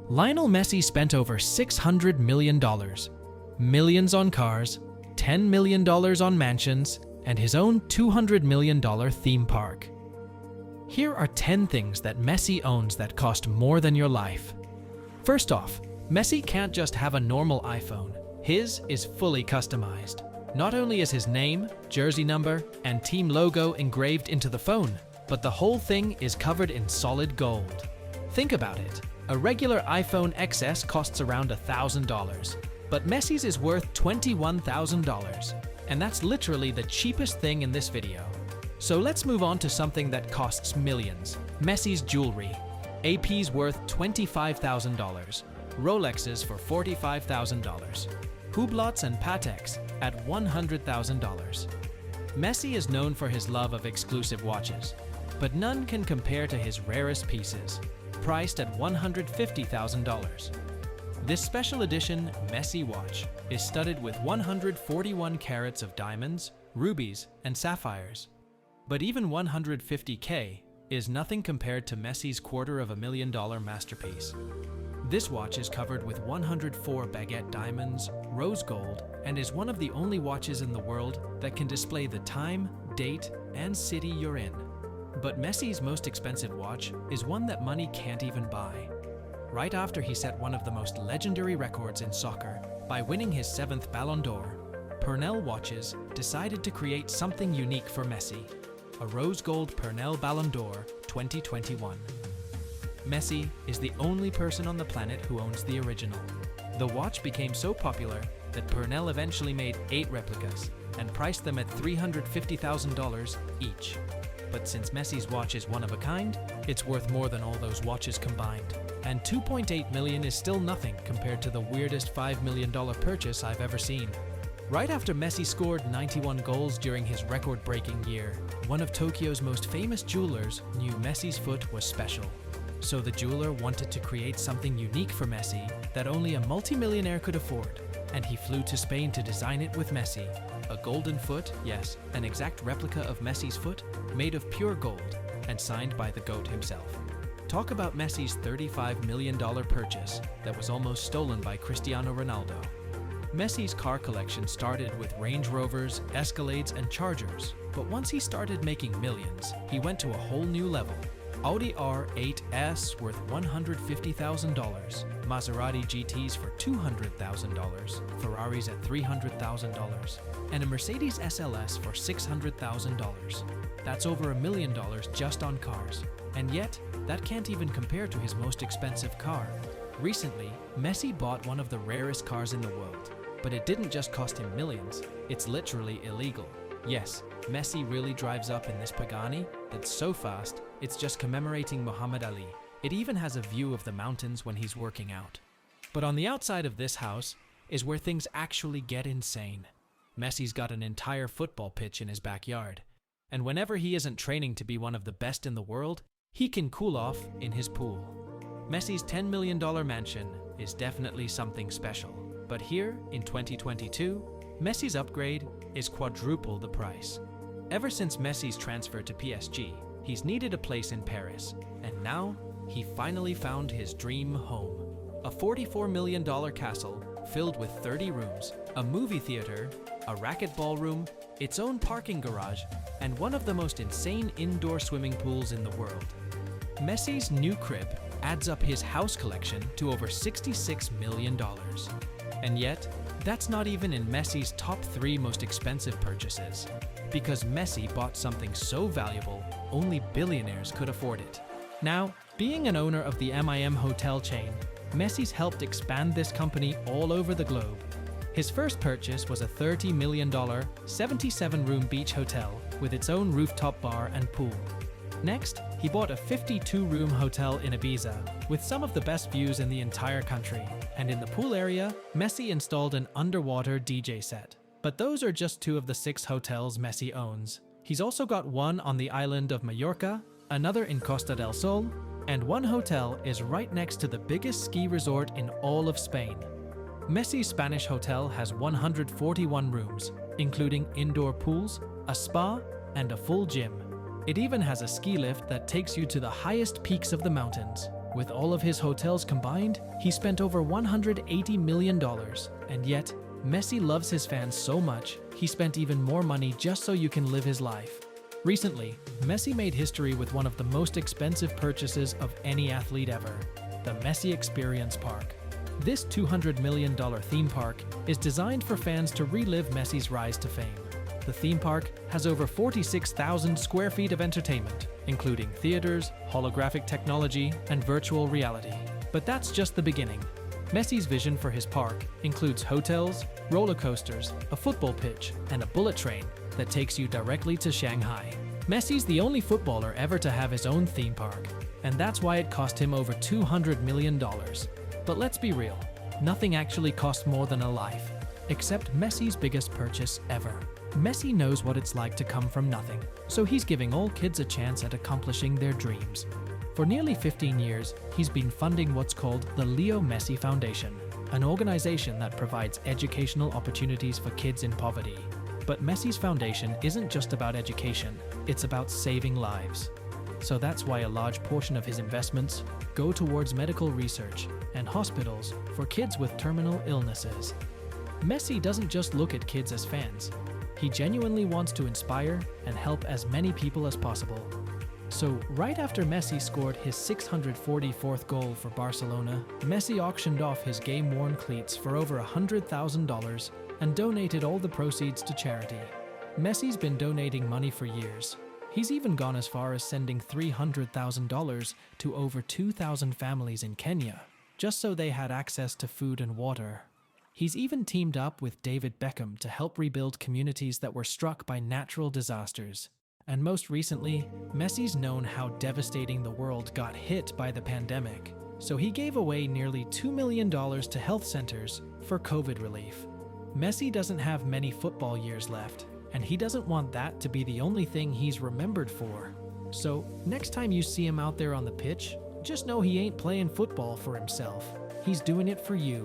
Lionel Messi spent over $600 million, millions on cars, $10 million on mansions, and his own $200 million theme park. Here are 10 things that Messi owns that cost more than your life. First off, Messi can't just have a normal iPhone. His is fully customized. Not only is his name, jersey number, and team logo engraved into the phone, but the whole thing is covered in solid gold. Think about it. A regular iPhone XS costs around $1,000, but Messi's is worth $21,000, and that's literally the cheapest thing in this video. So let's move on to something that costs millions. Messi's jewelry. AP's worth $25,000, Rolexes for $45,000, Hublots and Pateks at $100,000. Messi is known for his love of exclusive watches, but none can compare to his rarest pieces, priced at $150,000. This special edition Messi watch is studded with 141 carats of diamonds, rubies, and sapphires. But even $150K is nothing compared to Messi's $250,000 masterpiece. This watch is covered with 104 baguette diamonds, rose gold, and is one of the only watches in the world that can display the time, date, and city you're in. But Messi's most expensive watch is one that money can't even buy. Right after he set one of the most legendary records in soccer by winning his 7th Ballon d'Or, Pernell Watches decided to create something unique for Messi, a rose gold Pernell Ballon d'Or 2021. Messi is the only person on the planet who owns the original. The watch became so popular that Pernell eventually made 8 replicas and priced them at $350,000 each. But since Messi's watch is one of a kind, it's worth more than all those watches combined. And $2.8 million is still nothing compared to the weirdest $5 million purchase I've ever seen. Right after Messi scored 91 goals during his record-breaking year, one of Tokyo's most famous jewelers knew Messi's foot was special. So the jeweler wanted to create something unique for Messi that only a multimillionaire could afford, and he flew to Spain to design it with Messi. A golden foot, yes, an exact replica of Messi's foot, made of pure gold, and signed by the GOAT himself. Talk about Messi's $35 million purchase that was almost stolen by Cristiano Ronaldo. Messi's car collection started with Range Rovers, Escalades, and Chargers, but once he started making millions, he went to a whole new level. Audi R8S worth $150,000, Maserati GTs for $200,000, Ferraris at $300,000, and a Mercedes SLS for $600,000. That's over $1 million just on cars. And yet, that can't even compare to his most expensive car. Recently, Messi bought one of the rarest cars in the world, but it didn't just cost him millions, it's literally illegal. Yes, Messi really drives up in this Pagani that's so fast, it's just commemorating Muhammad Ali. It even has a view of the mountains when he's working out. But on the outside of this house is where things actually get insane. Messi's got an entire football pitch in his backyard, and whenever he isn't training to be one of the best in the world, he can cool off in his pool. Messi's $10 million mansion is definitely something special, but here in 2022, Messi's upgrade is quadruple the price. Ever since Messi's transfer to PSG, he's needed a place in Paris, and now he finally found his dream home. A $44 million castle filled with 30 rooms, a movie theater, a racquetball room, its own parking garage, and one of the most insane indoor swimming pools in the world. Messi's new crib adds up his house collection to over $66 million. And yet, that's not even in Messi's top 3 most expensive purchases, because Messi bought something so valuable, only billionaires could afford it. Now, being an owner of the MIM hotel chain, Messi's helped expand this company all over the globe. His first purchase was a $30 million, 77-room beach hotel with its own rooftop bar and pool. Next, he bought a 52-room hotel in Ibiza with some of the best views in the entire country. And in the pool area, Messi installed an underwater DJ set. But those are just 2 of the 6 hotels Messi owns. He's also got one on the island of Mallorca, another in Costa del Sol, and one hotel is right next to the biggest ski resort in all of Spain. Messi's Spanish hotel has 141 rooms, including indoor pools, a spa, and a full gym. It even has a ski lift that takes you to the highest peaks of the mountains. With all of his hotels combined, he spent over $180 million. And yet, Messi loves his fans so much, he spent even more money just so you can live his life. Recently, Messi made history with one of the most expensive purchases of any athlete ever, the Messi Experience Park. This $200 million theme park is designed for fans to relive Messi's rise to fame. The theme park has over 46,000 square feet of entertainment, including theaters, holographic technology, and virtual reality. But that's just the beginning. Messi's vision for his park includes hotels, roller coasters, a football pitch, and a bullet train that takes you directly to Shanghai. Messi's the only footballer ever to have his own theme park, and that's why it cost him over $200 million. But let's be real, nothing actually costs more than a life, except Messi's biggest purchase ever. Messi knows what it's like to come from nothing, so he's giving all kids a chance at accomplishing their dreams. For nearly 15 years, he's been funding what's called the Leo Messi Foundation, an organization that provides educational opportunities for kids in poverty. But Messi's foundation isn't just about education, it's about saving lives. So that's why a large portion of his investments go towards medical research and hospitals for kids with terminal illnesses. Messi doesn't just look at kids as fans. He genuinely wants to inspire and help as many people as possible. So, right after Messi scored his 644th goal for Barcelona, Messi auctioned off his game-worn cleats for over $100,000 and donated all the proceeds to charity. Messi's been donating money for years. He's even gone as far as sending $300,000 to over 2,000 families in Kenya, just so they had access to food and water. He's even teamed up with David Beckham to help rebuild communities that were struck by natural disasters. And most recently, Messi's known how devastating the world got hit by the pandemic, so he gave away nearly $2 million to health centers for COVID relief. Messi doesn't have many football years left, and he doesn't want that to be the only thing he's remembered for. So, next time you see him out there on the pitch, just know he ain't playing football for himself. He's doing it for you.